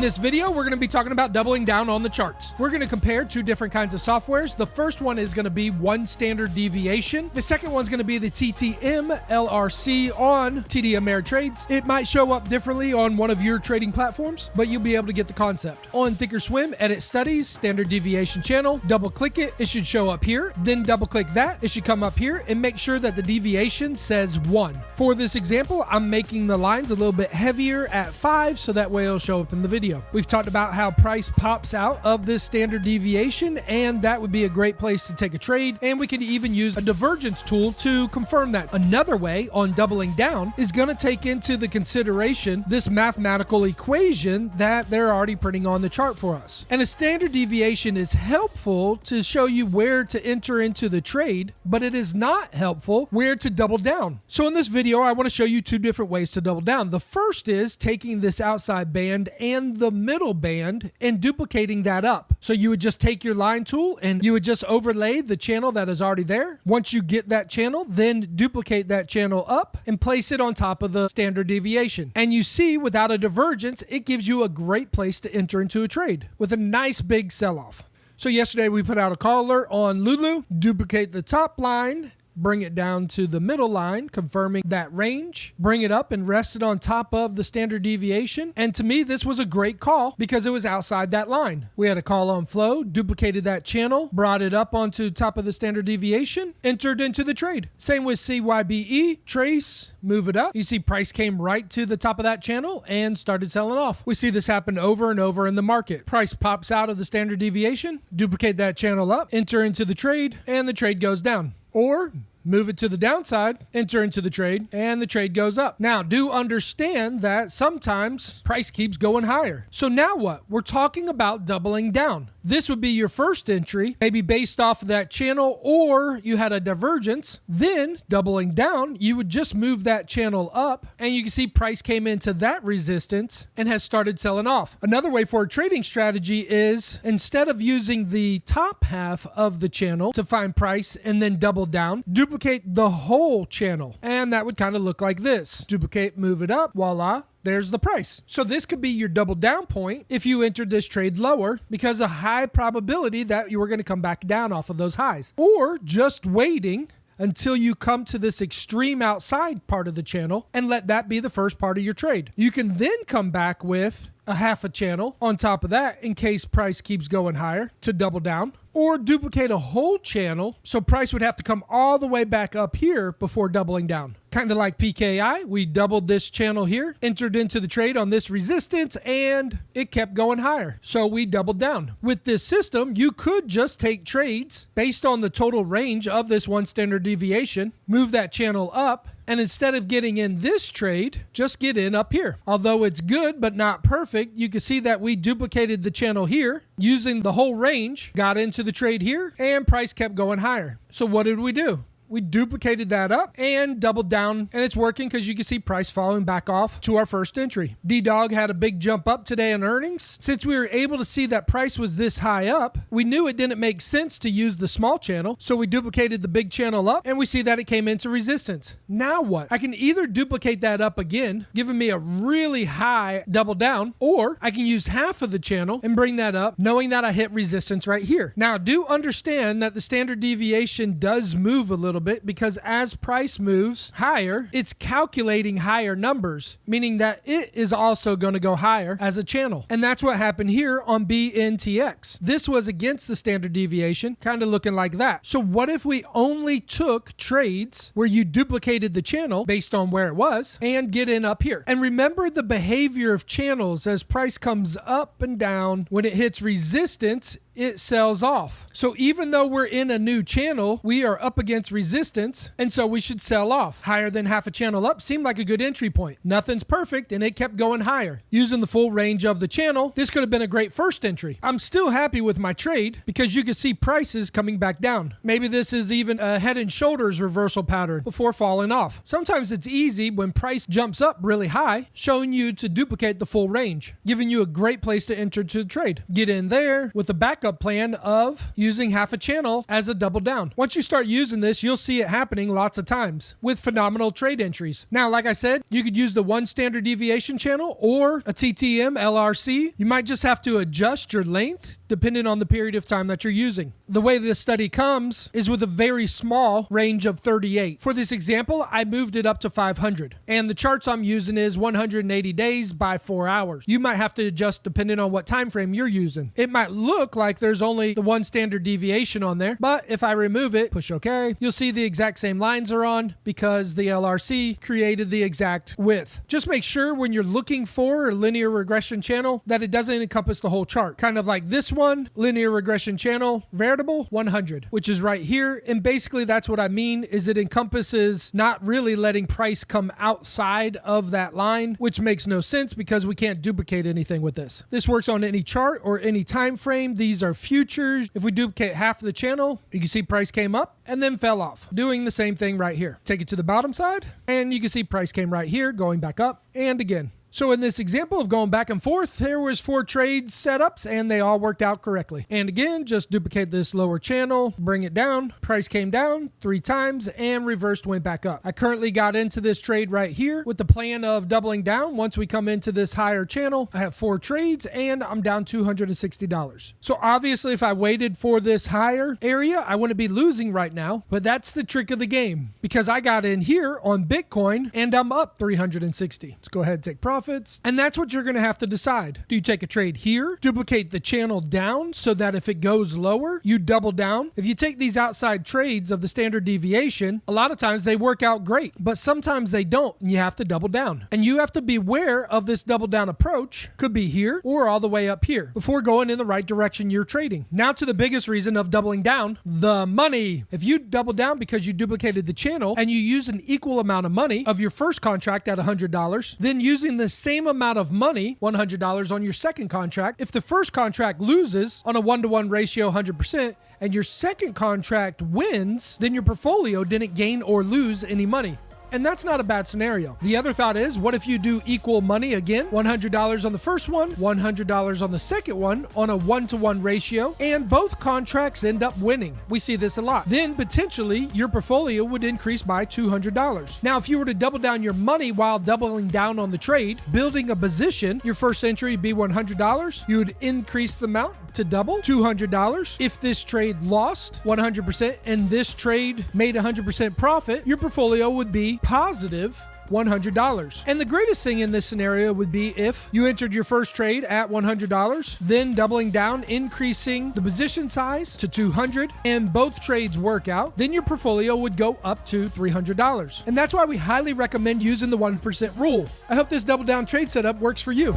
this video, we're going to be talking about doubling down on the charts. We're going to compare two different kinds of softwares. The first one is going to be one standard deviation. The second one's going to be the TTM LRC on TD Ameritrades. It might show up differently on one of your trading platforms, but you'll be able to get the concept. On Thinkorswim, edit studies, standard deviation channel, double click it. It should show up here. Then double click that. It should come up here and make sure that the deviation says 1. For this example, I'm making the lines a little bit heavier at 5, so that way it'll show up in the video. We've talked about how price pops out of this standard deviation, and that would be a great place to take a trade, and we can even use a divergence tool to confirm that. Another way on doubling down is going to take into the consideration this mathematical equation that they're already printing on the chart for us. And a standard deviation is helpful to show you where to enter into the trade, but it is not helpful where to double down. So in this video, I want to show you two different ways to double down. The first is taking this outside band and the middle band and duplicating that up. So you would just take your line tool and you would just overlay the channel that is already there. Once you get that channel, then duplicate that channel up and place it on top of the standard deviation. And you see, without a divergence, it gives you a great place to enter into a trade with a nice big sell-off. So yesterday we put out a call alert on Lulu, duplicate the top line, bring it down to the middle line, confirming that range, bring it up and rest it on top of the standard deviation. And to me, this was a great call because it was outside that line. We had a call on flow, duplicated that channel, brought it up onto top of the standard deviation, entered into the trade. Same with CYBE, trace, move it up. You see price came right to the top of that channel and started selling off. We see this happen over and over in the market. Price pops out of the standard deviation, duplicate that channel up, enter into the trade, and the trade goes down. Or move it to the downside, enter into the trade, and the trade goes up. Now, do understand that sometimes price keeps going higher. So now what? We're talking about doubling down. This would be your first entry, maybe based off of that channel, or you had a divergence. Then doubling down, you would just move that channel up, and you can see price came into that resistance and has started selling off. Another way for a trading strategy is, instead of using the top half of the channel to find price and then double down, duplicate the whole channel. And that would kind of look like this. Duplicate, move it up, voila. There's the price. So this could be your double down point if you entered this trade lower, because a high probability that you were going to come back down off of those highs, or just waiting until you come to this extreme outside part of the channel and let that be the first part of your trade. You can then come back with a half a channel on top of that in case price keeps going higher to double down, or duplicate a whole channel so price would have to come all the way back up here before doubling down. Kind of like PKI, we doubled this channel here, entered into the trade on this resistance, and it kept going higher. So we doubled down. With this system, you could just take trades based on the total range of this one standard deviation, move that channel up, and instead of getting in this trade, just get in up here. Although it's good but not perfect, you can see that we duplicated the channel here using the whole range, got into the trade here, and price kept going higher. So what did we do? We duplicated that up and doubled down, and it's working because you can see price falling back off to our first entry. D-Dog had a big jump up today in earnings. Since we were able to see that price was this high up, we knew it didn't make sense to use the small channel, so we duplicated the big channel up, and we see that it came into resistance. Now what? I can either duplicate that up again, giving me a really high double down, or I can use half of the channel and bring that up, knowing that I hit resistance right here. Now, do understand that the standard deviation does move a little bit, because as price moves higher, it's calculating higher numbers, meaning that it is also going to go higher as a channel. And that's what happened here on BNTX. This was against the standard deviation, kind of looking like that. So what if we only took trades where you duplicated the channel based on where it was and get in up here? And remember the behavior of channels. As price comes up and down, when it hits resistance, it sells off. So even though we're in a new channel, we are up against resistance, and so we should sell off. Higher than half a channel up seemed like a good entry point. Nothing's perfect, and it kept going higher. Using the full range of the channel, this could have been a great first entry. I'm still happy with my trade because you can see prices coming back down. Maybe this is even a head and shoulders reversal pattern before falling off. Sometimes it's easy when price jumps up really high, showing you to duplicate the full range, giving you a great place to enter to the trade. Get in there with a backup backup plan of using half a channel as a double down. Once you start using this, you'll see it happening lots of times with phenomenal trade entries. Now, like I said, you could use the 1 standard deviation channel or a TTM LRC. You might just have to adjust your length depending on the period of time that you're using. The way this study comes is with a very small range of 38. For this example, I moved it up to 500. And the charts I'm using is 180 days by 4 hours. You might have to adjust depending on what time frame you're using. It might look like there's only the 1 standard deviation on there, but if I remove it, push OK, you'll see the exact same lines are on because the LRC created the exact width. Just make sure when you're looking for a linear regression channel that it doesn't encompass the whole chart. Kind of like this one, linear regression channel, variable 100, which is right here. And basically that's what I mean is it encompasses not really letting price come outside of that line, which makes no sense because we can't duplicate anything with this. This works on any chart or any time frame. These are futures. If we duplicate half of the channel, you can see price came up and then fell off. Doing the same thing right here. Take it to the bottom side and you can see price came right here, going back up and again. So in this example of going back and forth, there was 4 trade setups and they all worked out correctly. And again, just duplicate this lower channel, bring it down, price came down 3 times and reversed, went back up. I currently got into this trade right here with the plan of doubling down. Once we come into this higher channel, I have 4 trades and I'm down $260. So obviously if I waited for this higher area, I wouldn't be losing right now, but that's the trick of the game because I got in here on Bitcoin and I'm up 360. Let's go ahead and take profit. And that's what you're going to have to decide. Do you take a trade here, duplicate the channel down so that if it goes lower, you double down? If you take these outside trades of the standard deviation, a lot of times they work out great, but sometimes they don't, and you have to double down. And you have to be aware of this double down approach. Could be here or all the way up here before going in the right direction you're trading. Now to the biggest reason of doubling down, the money. If you double down because you duplicated the channel and you use an equal amount of money of your first contract at $100, then using the same amount of money, $100 on your second contract, if the first contract loses on a 1-to-1 ratio 100% and your second contract wins, then your portfolio didn't gain or lose any money. And that's not a bad scenario. The other thought is, what if you do equal money again? $100 on the first one, $100 on the second one on a 1-to-1 ratio, and both contracts end up winning. We see this a lot. Then potentially your portfolio would increase by $200. Now, if you were to double down your money while doubling down on the trade, building a position, your first entry would be $100. You would increase the amount to double, $200. If this trade lost 100% and this trade made 100% profit, your portfolio would be positive $100. And the greatest thing in this scenario would be if you entered your first trade at $100, then doubling down, increasing the position size to 200, and both trades work out, then your portfolio would go up to $300. And that's why we highly recommend using the 1% rule. I hope this double down trade setup works for you.